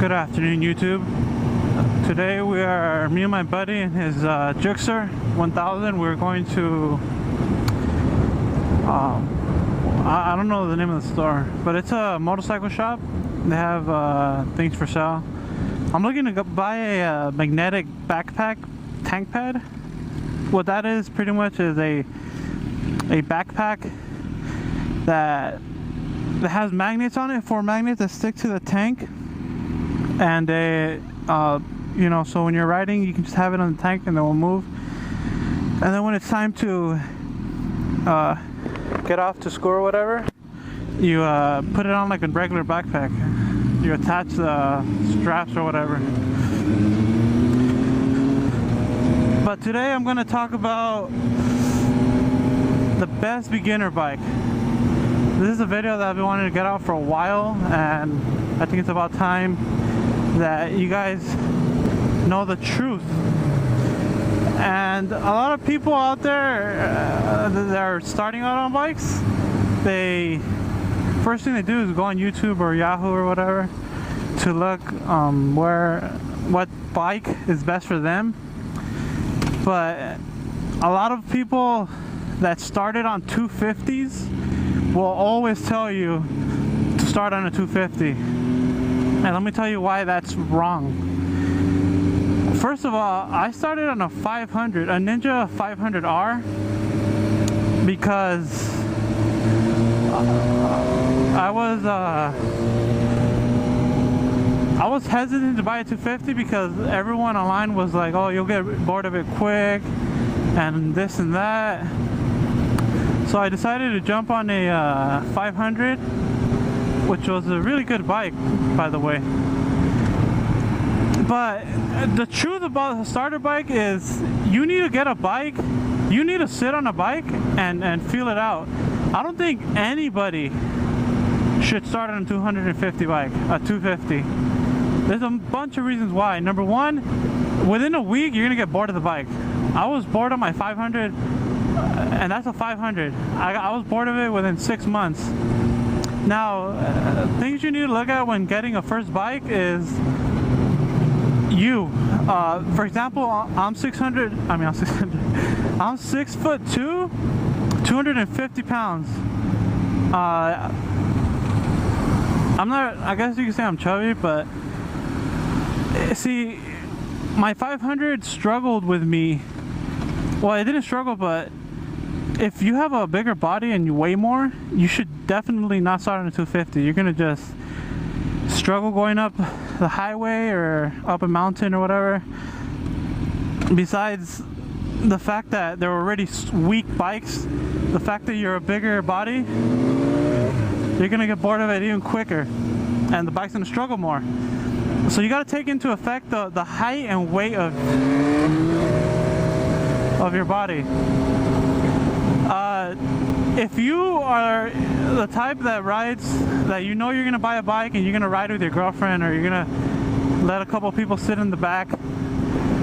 Good afternoon, YouTube. Today me and my buddy and his Gsxr 1000. We're going to I don't know the name of the store, but it's a motorcycle shop. They have things for sale. I'm looking to buy a magnetic backpack tank pad. What that is pretty much is a backpack that has magnets on it, 4 magnets that stick to the tank, and they you know, so when you're riding you can just have it on the tank and it will move, and then when it's time to get off to school or whatever, you put it on like a regular backpack. You attach the straps or whatever. But today I'm going to talk about the best beginner bike. This is a video that I've been wanting to get out for a while, and I think it's about time that you guys know the truth. And a lot of people out there that are starting out on bikes, first thing they do is go on YouTube or Yahoo or whatever to look what bike is best for them. But a lot of people that started on 250s will always tell you to start on a 250, and let me tell you why that's wrong. First of all, I started on a 500, a Ninja 500R, because I was hesitant to buy a 250 because everyone online was like, oh, you'll get bored of it quick and this and that. So I decided to jump on a 500, which was a really good bike, by the way. But the truth about a starter bike is you need to get a bike, you need to sit on a bike and feel it out. I don't think anybody should start on a 250 bike, a 250. There's a bunch of reasons why. Number one, within a week you're gonna get bored of the bike. I was bored of my 500, and that's a 500. I was bored of it within 6 months. Now, things you need to look at when getting a first bike is for example, I'm 6'2", 250 pounds. I guess you could say I'm chubby, but see, my 500 struggled with me. Well, it didn't struggle, but if you have a bigger body and you weigh more, you should definitely not start on a 250. You're gonna just struggle going up the highway or up a mountain or whatever. Besides the fact that they're already weak bikes, the fact that you're a bigger body, you're gonna get bored of it even quicker, and the bike's gonna struggle more. So you got to take into effect the height and weight of your body. If you are the type that rides, that you know you're gonna buy a bike and you're gonna ride with your girlfriend, or you're gonna let a couple people sit in the back.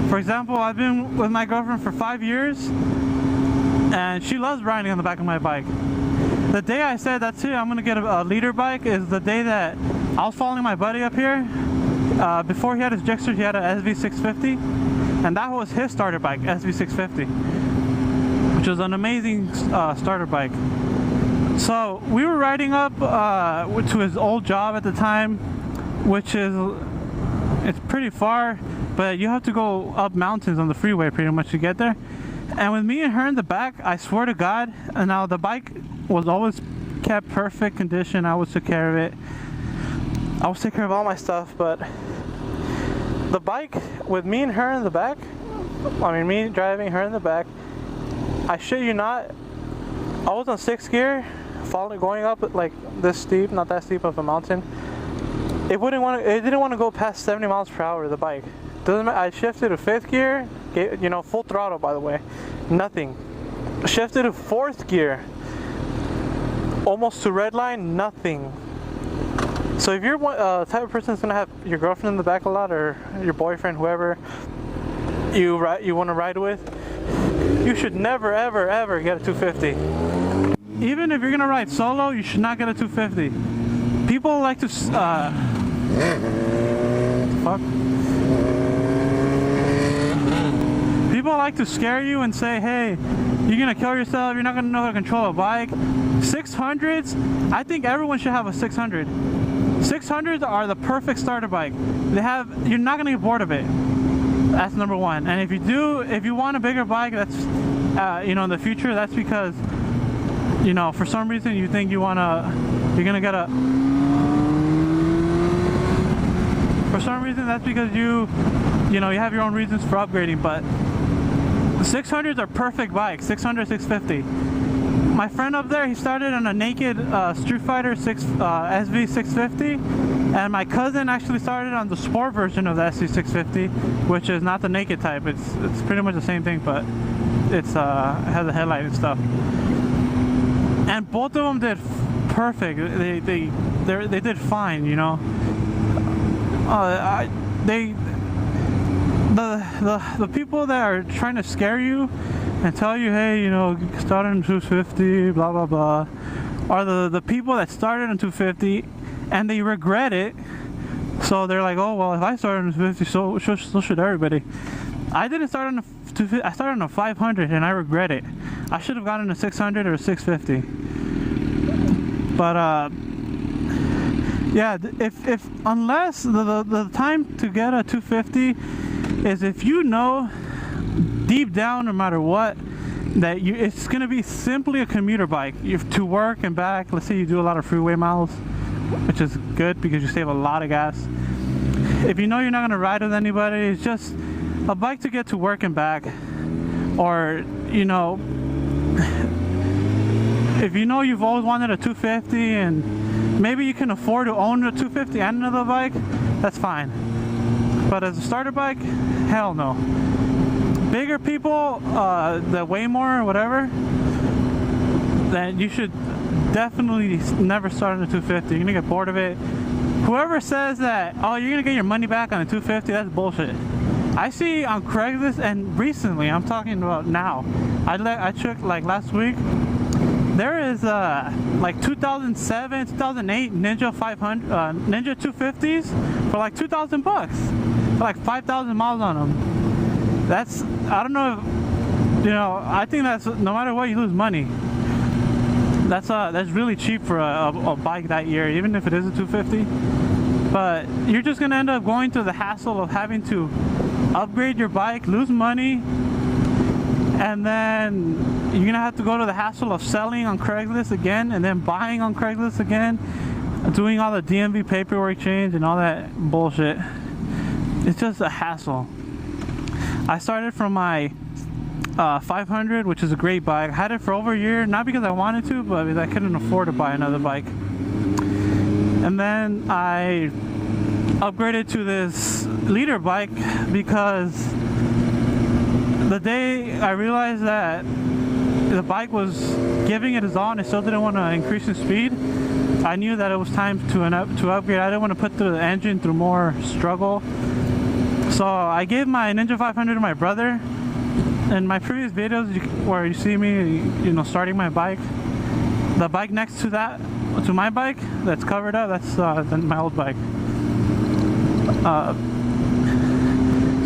For example, I've been with my girlfriend for 5 years, and she loves riding on the back of my bike. The day I said that's it, I'm gonna get a leader bike, is the day that I was following my buddy up here. Before he had his Gsxr, he had a SV650, and that was his starter bike, SV650, which was an amazing starter bike. So we were riding up to his old job at the time, which it's pretty far, but you have to go up mountains on the freeway pretty much to get there. And with me and her in the back, I swear to God, and now the bike was always kept perfect condition. I always took care of it. I always take care of all my stuff, but the bike with me and her in the back, me driving, her in the back, I shit you not, I was on 6th gear, going up like this steep, not that steep of a mountain. It didn't want to go past 70 miles per hour, the bike. Doesn't matter. I shifted to 5th gear, full throttle, by the way, nothing. Shifted to 4th gear, almost to red line, nothing. So if you're the type of person that's gonna have your girlfriend in the back a lot, or your boyfriend, whoever you want to ride with, you should never ever ever get a 250. Even if you're gonna ride solo, you should not get a 250. People like to fuck? People like to scare you and say, hey, you're gonna kill yourself, you're not gonna know how to control a bike. 600s, I think everyone should have a 600. 600s are the perfect starter bike. You're not gonna get bored of it. That's number one. And if you do, if you want a bigger bike, that's you know, in the future, that's because, you know, for some reason you think you're gonna get a, for some reason that's because you know, you have your own reasons for upgrading. But 600s are perfect bikes. 600, 650. My friend up there, he started on a naked Street Fighter SV 650, and my cousin actually started on the sport version of the SV 650, which is not the naked type. It's pretty much the same thing, but it has a headlight and stuff. And both of them did perfect. They did fine, you know. The people that are trying to scare you and tell you, hey, you know, started in 250, blah blah blah, are the people that started in 250 and they regret it. So they're like, oh well, if I started in 250, so should everybody. I didn't start on a 250. I started on a 500 and I regret it. I should have gotten a 600 or a 650. But yeah, unless the time to get a 250 is if you know deep down, no matter what, that it's gonna be simply a commuter bike. You have to work and back. Let's say you do a lot of freeway miles, which is good because you save a lot of gas. If you know you're not gonna ride with anybody, it's just a bike to get to work and back. Or, you know, if you know you've always wanted a 250 and maybe you can afford to own a 250 and another bike, that's fine. But as a starter bike, hell no. Bigger people that weigh more or whatever, then you should definitely never start on a 250. You're gonna get bored of it. Whoever says that, oh, you're gonna get your money back on a 250, that's bullshit. I see on Craigslist, and recently, I'm talking about now, I checked like last week, there is like 2007, 2008 Ninja 500, Ninja 250s for like 2,000 bucks, for like 5,000 miles on them. That's, I don't know if, you know, I think that's, no matter what, you lose money. That's really cheap for a bike that year, even if it is a 250. But you're just gonna end up going through the hassle of having to upgrade your bike, lose money, and then you're gonna have to go to the hassle of selling on Craigslist again, and then buying on Craigslist again, doing all the DMV paperwork change and all that bullshit. It's just a hassle. I started from my 500, which is a great bike. I had it for over a year, not because I wanted to, but because I couldn't afford to buy another bike. And then I upgraded to this leader bike because the day I realized that the bike was giving it its all and it still didn't want to increase in speed, I knew that it was time to upgrade. I didn't want to put the engine through more struggle. So I gave my Ninja 500 to my brother. In my previous videos where you see me, you know, starting my bike, the bike next to that, to my bike that's covered up, that's my old bike.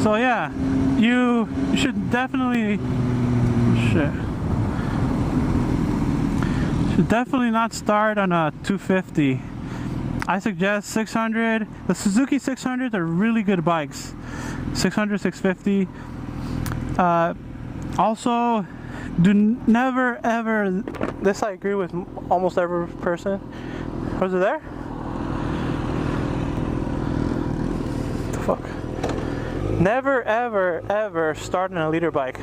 So yeah, you should definitely should definitely not start on a 250. I suggest 600. The Suzuki 600s are really good bikes. 600, 650. Also, do never ever, this I agree with almost every person. Was it there? What the fuck? Never ever ever start on a leader bike.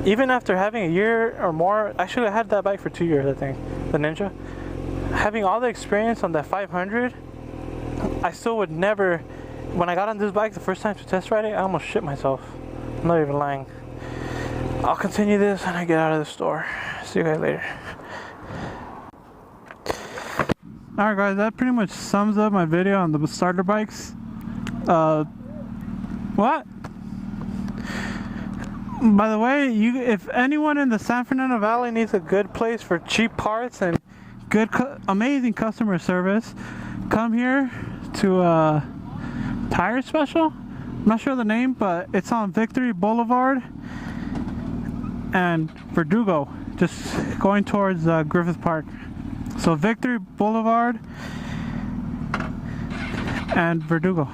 Even after having a year or more, actually I had that bike for 2 years, I think, the Ninja. Having all the experience on that 500, I still would never, when I got on this bike the first time to test ride it, I almost shit myself. I'm not even lying. I'll continue this when I get out of the store. See you guys later. Alright guys, that pretty much sums up my video on the starter bikes. What? By the way, if anyone in the San Fernando Valley needs a good place for cheap parts and good, amazing customer service, come here to Tire Special. I'm not sure the name, but it's on Victory Boulevard and Verdugo, just going towards Griffith Park. So Victory Boulevard and Verdugo.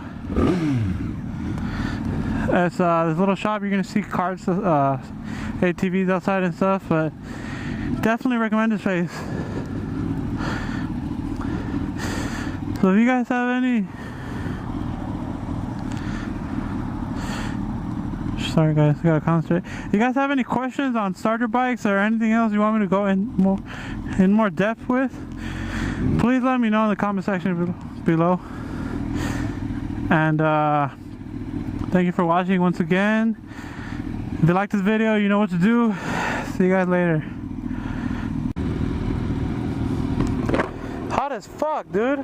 It's this little shop. You're gonna see cars, ATVs outside and stuff, but definitely recommend this place. So if you guys have any, sorry guys, I gotta concentrate. If you guys have any questions on starter bikes or anything else you want me to go in more depth with, please let me know in the comment section below. And thank you for watching once again. If you like this video, you know what to do. See you guys later. Hot as fuck, dude.